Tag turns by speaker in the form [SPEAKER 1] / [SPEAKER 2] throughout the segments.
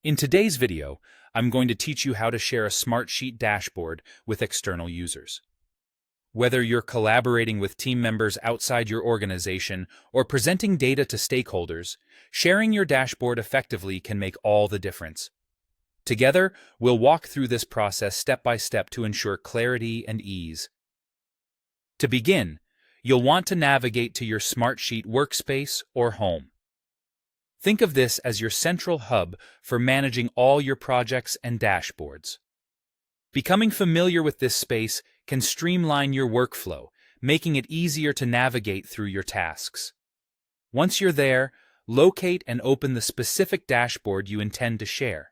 [SPEAKER 1] In today's video, I'm going to teach you how to share a Smartsheet dashboard with external users. Whether you're collaborating with team members outside your organization or presenting data to stakeholders, sharing your dashboard effectively can make all the difference. Together, we'll walk through this process step by step to ensure clarity and ease. To begin, you'll want to navigate to your Smartsheet workspace or home. Think of this as your central hub for managing all your projects and dashboards. Becoming familiar with this space can streamline your workflow, making it easier to navigate through your tasks. Once you're there, locate and open the specific dashboard you intend to share.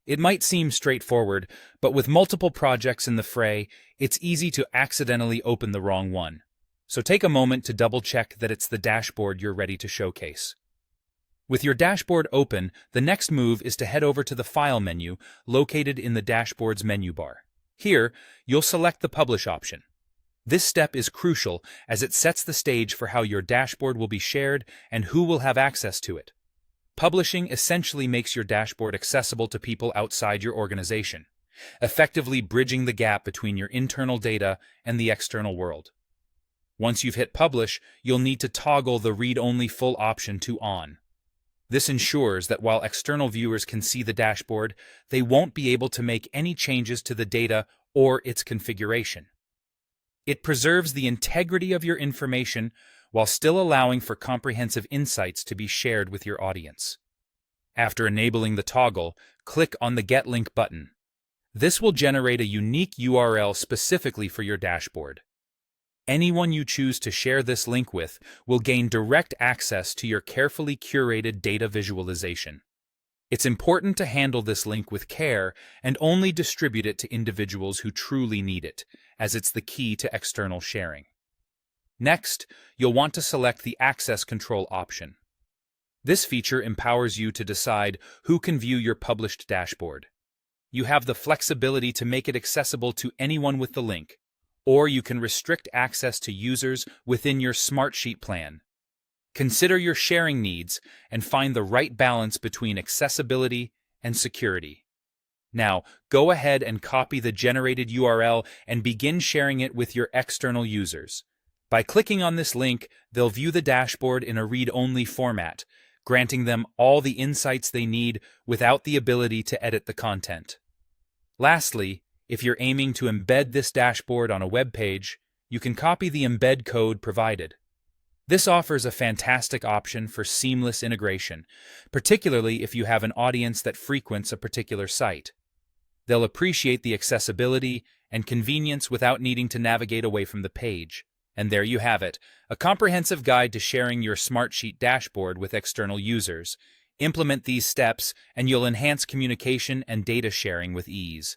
[SPEAKER 1] It might seem straightforward, but with multiple projects in the fray, it's easy to accidentally open the wrong one. So take a moment to double-check that it's the dashboard you're ready to showcase. With your dashboard open, the next move is to head over to the File menu located in the dashboard's menu bar. Here, you'll select the Publish option. This step is crucial as it sets the stage for how your dashboard will be shared and who will have access to it. Publishing essentially makes your dashboard accessible to people outside your organization, effectively bridging the gap between your internal data and the external world. Once you've hit Publish, you'll need to toggle the Read-Only Full option to On. This ensures that while external viewers can see the dashboard, they won't be able to make any changes to the data or its configuration. It preserves the integrity of your information while still allowing for comprehensive insights to be shared with your audience. After enabling the toggle, click on the Get Link button. This will generate a unique URL specifically for your dashboard. Anyone you choose to share this link with will gain direct access to your carefully curated data visualization. It's important to handle this link with care and only distribute it to individuals who truly need it, as it's the key to external sharing. Next, you'll want to select the Access Control option. This feature empowers you to decide who can view your published dashboard. You have the flexibility to make it accessible to anyone with the link, or you can restrict access to users within your Smartsheet plan. Consider your sharing needs and find the right balance between accessibility and security. Now, go ahead and copy the generated URL and begin sharing it with your external users. By clicking on this link, they'll view the dashboard in a read-only format, granting them all the insights they need without the ability to edit the content. Lastly, if you're aiming to embed this dashboard on a web page, you can copy the embed code provided. This offers a fantastic option for seamless integration, particularly if you have an audience that frequents a particular site. They'll appreciate the accessibility and convenience without needing to navigate away from the page. And there you have it, a comprehensive guide to sharing your Smartsheet dashboard with external users. Implement these steps, and you'll enhance communication and data sharing with ease.